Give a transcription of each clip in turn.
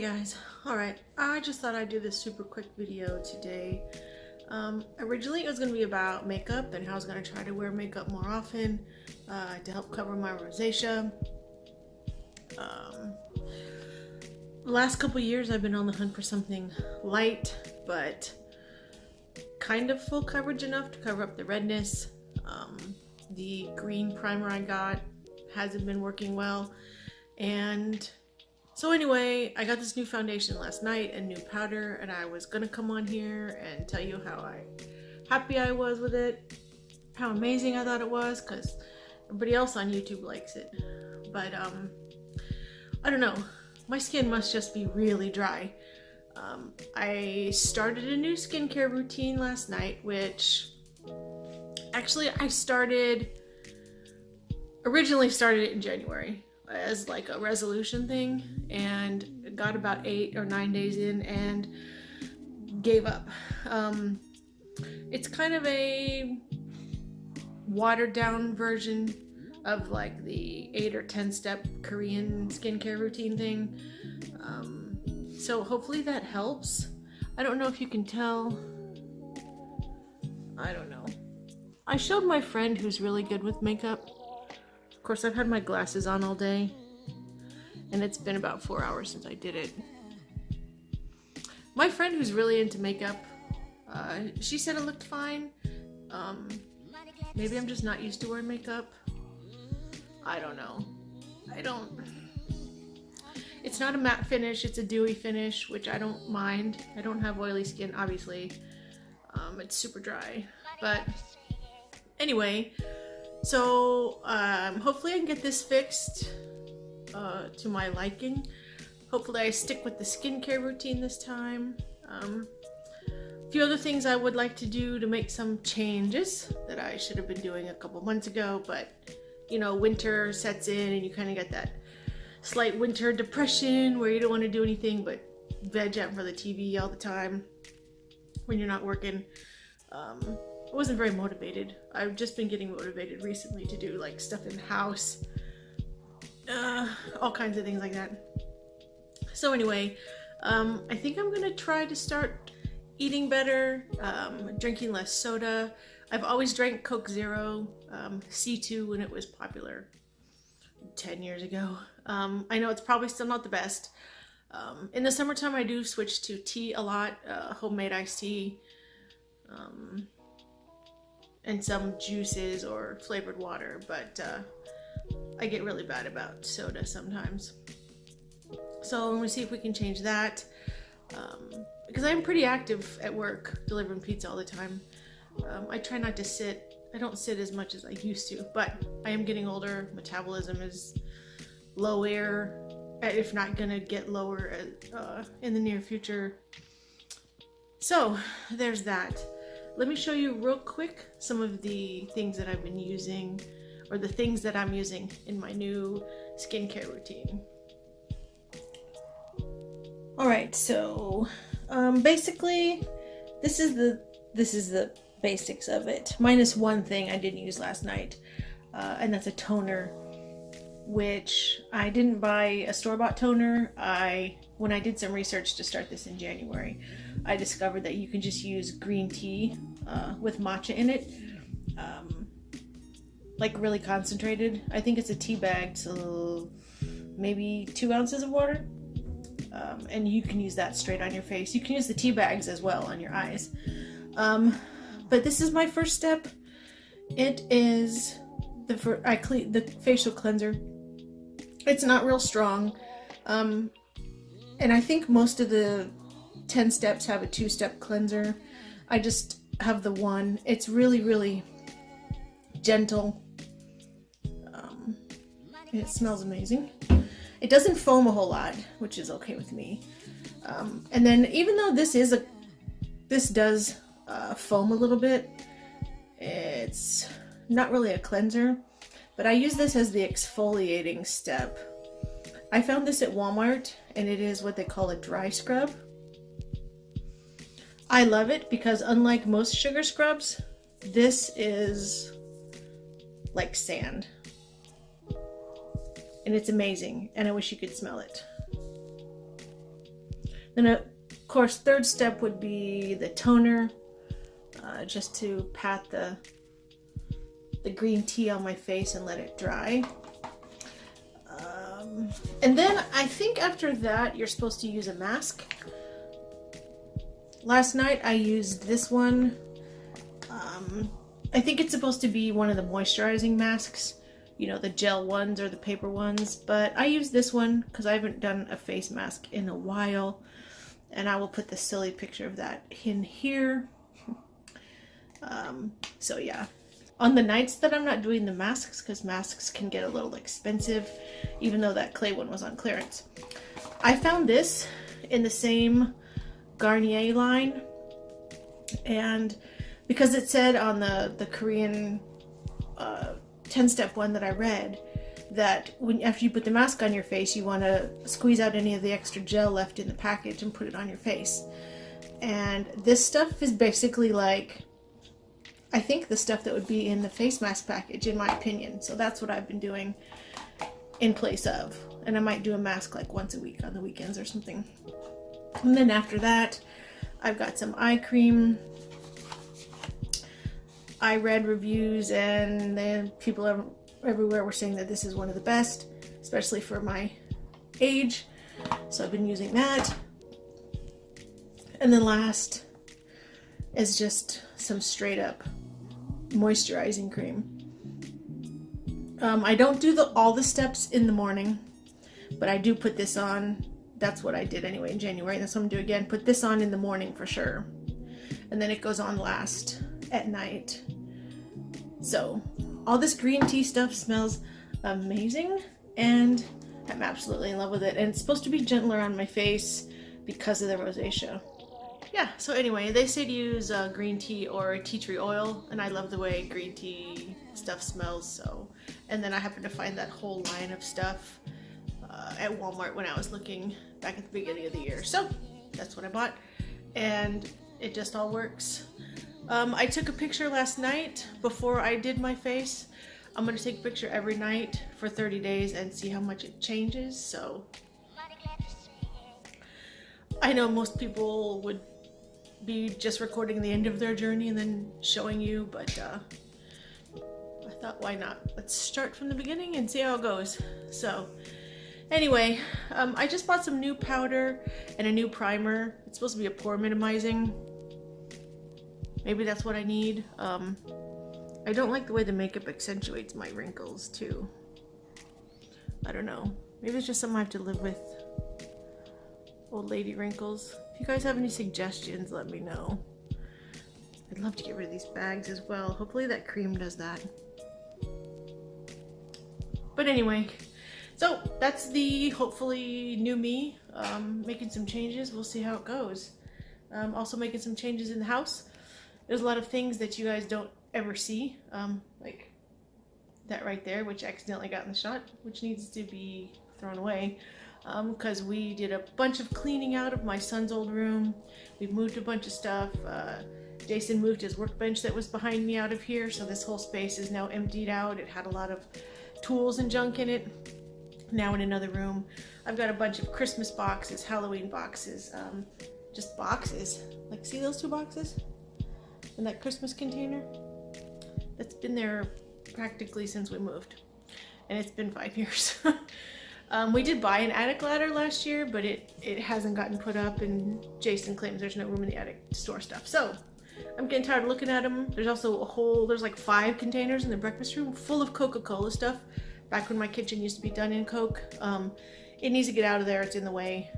guys. Alright, I just thought I'd do this super quick video today. Originally it was going to be about makeup and how I was going to try to wear makeup more often to help cover my rosacea. The last couple years I've been on the hunt for something light but kind of full coverage enough to cover up the redness. The green primer I got hasn't been working well, and so anyway, I got this new foundation last night and new powder, and I was gonna come on here and tell you how happy I was with it, how amazing I thought it was, because everybody else on YouTube likes it. But I don't know, my skin must just be really dry. I started a new skincare routine last night, which actually I originally started it in January as like a resolution thing, and got about 8 or 9 days in and gave up. It's kind of a watered down version of like the 8 or 10 step Korean skincare routine thing. So hopefully that helps. I don't know if you can tell. I don't know. I showed my friend who's really good with makeup. Of course, I've had my glasses on all day, and it's been about 4 hours since I did it. My friend who's really into makeup, she said it looked fine. Maybe I'm just not used to wearing makeup. I don't know. It's not a matte finish, it's a dewy finish, which I don't mind. I don't have oily skin, obviously. It's super dry. But anyway, so hopefully I can get this fixed to my liking. Hopefully I stick with the skincare routine this time. A few other things I would like to do to make some changes that I should have been doing a couple months ago, but you know, winter sets in and you kind of get that slight winter depression where you don't want to do anything but veg out for the TV all the time when you're not working. I wasn't very motivated. I've just been getting motivated recently to do like stuff in the house, all kinds of things like that. So anyway, I think I'm gonna try to start eating better, drinking less soda. I've always drank Coke Zero, C2 when it was popular 10 years ago. I know it's probably still not the best. In the summertime I do switch to tea a lot, homemade iced tea, and some juices or flavored water, but I get really bad about soda sometimes. So I'm gonna see if we can change that, because I'm pretty active at work delivering pizza all the time. I try not to sit. I don't sit as much as I used to, but I am getting older. Metabolism is lower, if not gonna get lower in the near future. So there's that. Let me show you real quick some of the things that I've been using, or the things that I'm using in my new skincare routine. Alright, so basically this is the basics of it, minus one thing I didn't use last night, and that's a toner, which I didn't buy a store-bought toner. When I did some research to start this in January, I discovered that you can just use green tea with matcha in it, like really concentrated. I think it's a tea bag, so maybe 2 ounces of water, and you can use that straight on your face. You can use the tea bags as well on your eyes, but this is my first step. It is the facial cleanser. It's not real strong, and I think most of the 10 steps have a 2-step cleanser. I just have the one. It's really, really gentle. And it smells amazing. It doesn't foam a whole lot, which is okay with me. And then even though this does foam a little bit, it's not really a cleanser, but I use this as the exfoliating step. I found this at Walmart, and it is what they call a dry scrub. I love it because unlike most sugar scrubs, this is like sand. And it's amazing, and I wish you could smell it. Then of course, third step would be the toner, just to pat the green tea on my face and let it dry. And then I think after that you're supposed to use a mask. Last night I used this one. I think it's supposed to be one of the moisturizing masks, you know, the gel ones or the paper ones, but I used this one because I haven't done a face mask in a while, and I will put the silly picture of that in here. So yeah, on the nights that I'm not doing the masks, because masks can get a little expensive, even though that clay one was on clearance, I found this in the same Garnier line, and because it said on the Korean 10-step one that I read that after you put the mask on your face, you want to squeeze out any of the extra gel left in the package and put it on your face. And this stuff is basically like, I think the stuff that would be in the face mask package, in my opinion. So that's what I've been doing in place of. And I might do a mask like once a week on the weekends or something. And then after that, I've got some eye cream. I read reviews, and then people everywhere were saying that this is one of the best, especially for my age. So I've been using that. And then last is just some straight up moisturizing cream. I don't do all the steps in the morning, but I do put this on. That's what I did anyway in January, and that's what I'm gonna do again. Put this on in the morning for sure, and then it goes on last at night. So all this green tea stuff smells amazing, and I'm absolutely in love with it. And it's supposed to be gentler on my face because of the rosacea. Yeah, so anyway, they say to use green tea or tea tree oil, and I love the way green tea stuff smells. So, and then I happened to find that whole line of stuff at Walmart when I was looking back at the beginning of the year. So that's what I bought, and it just all works. I took a picture last night before I did my face. I'm going to take a picture every night for 30 days and see how much it changes. So I know most people would be just recording the end of their journey and then showing you, but I thought, why not? Let's start from the beginning and see how it goes. So anyway, I just bought some new powder and a new primer. It's supposed to be a pore minimizing. Maybe that's what I need. I don't like the way the makeup accentuates my wrinkles too. I don't know. Maybe it's just something I have to live with. Old lady wrinkles. If you guys have any suggestions, let me know. I'd love to get rid of these bags as well. Hopefully that cream does that. But anyway, so that's the hopefully new me. Making some changes. We'll see how it goes. Also making some changes in the house. There's a lot of things that you guys don't ever see, like that right there, which accidentally got in the shot, which needs to be thrown away, because we did a bunch of cleaning out of my son's old room. We've moved a bunch of stuff. Jason moved his workbench that was behind me out of here, so this whole space is now emptied out. It had a lot of tools and junk in it. Now in another room, I've got a bunch of Christmas boxes, Halloween boxes, just boxes. Like, see those two boxes? In that Christmas container? That's been there practically since we moved. And it's been 5 years. We did buy an attic ladder last year, but it hasn't gotten put up, and Jason claims there's no room in the attic to store stuff. So I'm getting tired of looking at them. There's also there's like 5 containers in the breakfast room full of Coca-Cola stuff. Back when my kitchen used to be done in Coke. It needs to get out of there, it's in the way.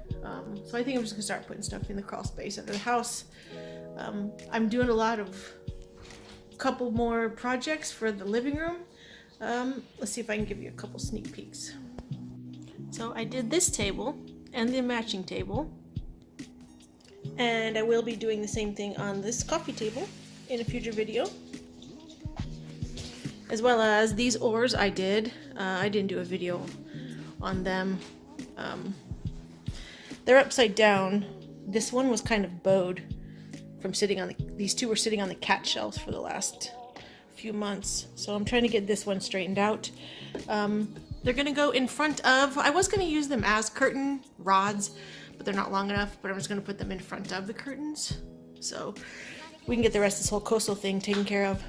So I think I'm just gonna start putting stuff in the crawl space under the house. I'm doing a couple more projects for the living room. Let's see if I can give you a couple sneak peeks. So I did this table and the matching table, and I will be doing the same thing on this coffee table in a future video, as well as these oars I did. I didn't do a video on them. They're upside down. This one was kind of bowed from sitting on these two were sitting on the cat shelves for the last few months. So I'm trying to get this one straightened out. They're gonna go in front of, I was gonna use them as curtain rods, but they're not long enough, but I'm just gonna put them in front of the curtains. So we can get the rest of this whole coastal thing taken care of.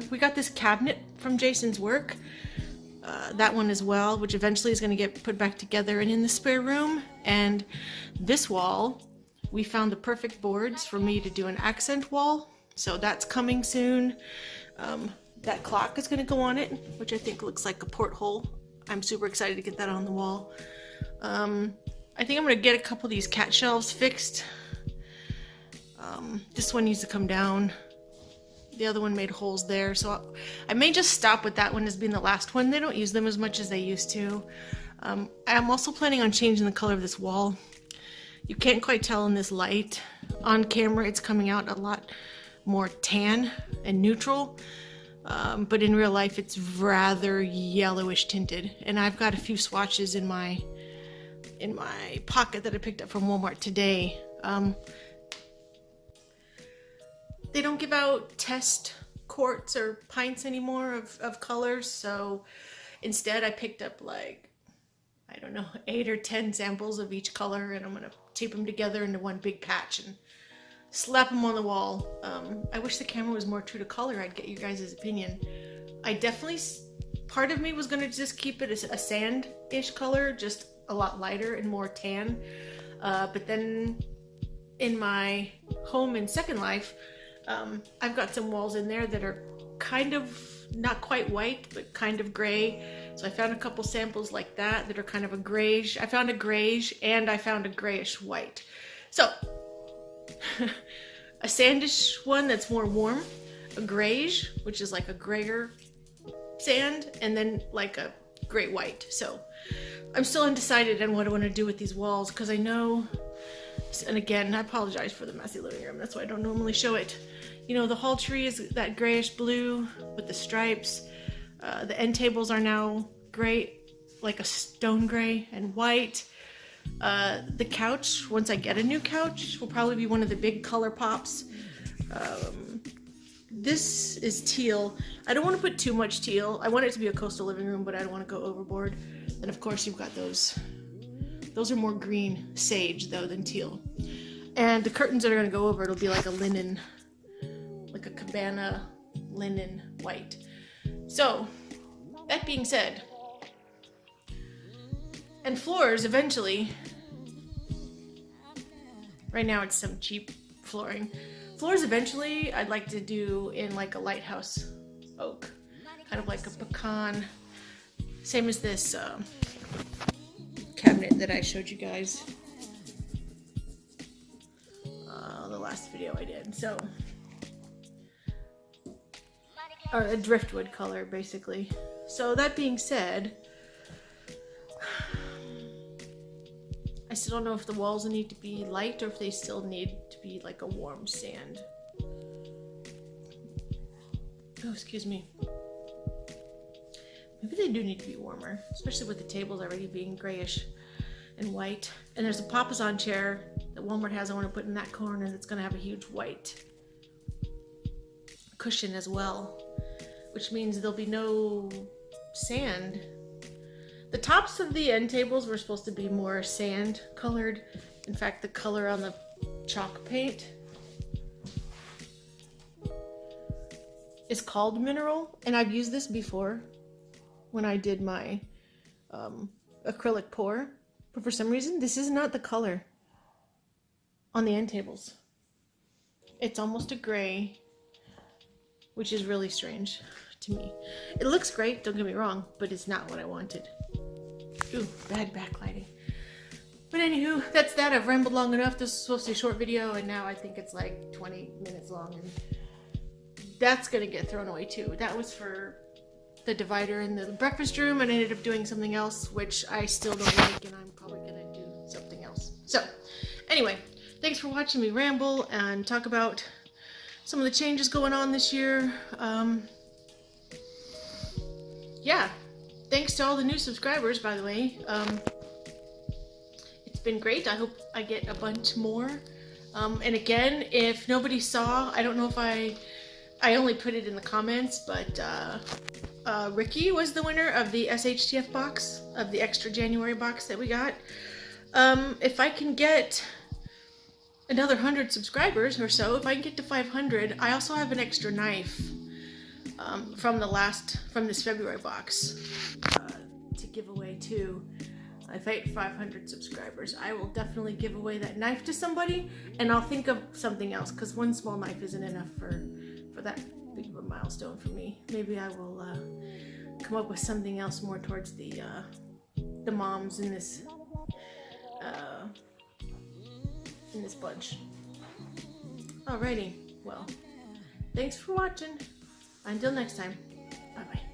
We got this cabinet from Jason's work. That one as well, which eventually is going to get put back together and in the spare room. And this wall, we found the perfect boards for me to do an accent wall. So that's coming soon. That clock is going to go on it, which I think looks like a porthole. I'm super excited to get that on the wall. I think I'm going to get a couple of these cat shelves fixed. This one needs to come down. The other one made holes there, so I may just stop with that one as being the last one. They don't use them as much as they used to. I'm also planning on changing the color of this wall. You can't quite tell in this light. On camera, it's coming out a lot more tan and neutral, but in real life, it's rather yellowish tinted. And I've got a few swatches in my pocket that I picked up from Walmart today. They don't give out test quarts or pints anymore of colors, so instead I picked up like, I don't know, 8 or 10 samples of each color, and I'm gonna tape them together into one big patch and slap them on the wall. I wish the camera was more true to color. I'd get you guys' opinion. I definitely, part of me was gonna just keep it as a sand-ish color, just a lot lighter and more tan, but then in my home in Second Life, I've got some walls in there that are kind of not quite white, but kind of gray. So I found a couple samples like that are kind of a grayish. I found a grayish and I found a grayish white. So a sandish one that's more warm, a grayish, which is like a grayer sand, and then like a gray white. So I'm still undecided on what I want to do with these walls, because I know, and again, I apologize for the messy living room. That's why I don't normally show it. You know, the hall tree is that grayish blue with the stripes. The end tables are now gray, like a stone gray and white. The couch, once I get a new couch, will probably be one of the big color pops. This is teal. I don't want to put too much teal. I want it to be a coastal living room, but I don't want to go overboard. And of course you've got those. Those are more green sage though than teal. And the curtains that are going to go over, it'll be like a linen, like a cabana linen white. So that being said, and floors eventually, right now it's some cheap flooring. Floors eventually I'd like to do in like a lighthouse oak, kind of like a pecan, same as this cabinet that I showed you guys the last video I did. So, or a driftwood color basically. So that being said, I still don't know if the walls need to be light or if they still need to be like a warm sand. Oh, excuse me. Maybe they do need to be warmer, especially with the tables already being grayish and white. And there's a Papasan chair that Walmart has I want to put in that corner that's going to have a huge white cushion as well, which means there'll be no sand. The tops of the end tables were supposed to be more sand colored. In fact, the color on the chalk paint is called mineral, and I've used this before when I did my acrylic pour, but for some reason this is not the color on the end tables. It's almost a gray, which is really strange to me. It looks great, don't get me wrong, but it's not what I wanted. Ooh, bad backlighting. But anywho, that's that. I've rambled long enough. This was supposed to be a short video, and now I think it's like 20 minutes long, and that's gonna get thrown away too. That was for the divider in the breakfast room, and I ended up doing something else, which I still don't like, and I'm probably gonna do something else. So, anyway, thanks for watching me ramble and talk about some of the changes going on this year. Yeah, thanks to all the new subscribers, by the way. It's been great. I hope I get a bunch more. And again, if nobody saw, I don't know if I only put it in the comments, but Ricky was the winner of the SHTF box, of the extra January box that we got. if I can get another 100 subscribers or so, if I can get to 500, I also have an extra knife from this February box to give away too. If I hit 500 subscribers, I will definitely give away that knife to somebody, and I'll think of something else, because one small knife isn't enough for that big of a milestone for me. Maybe I will come up with something else more towards the moms in this bunch. Alrighty, well, thanks for watching. Until next time, bye bye.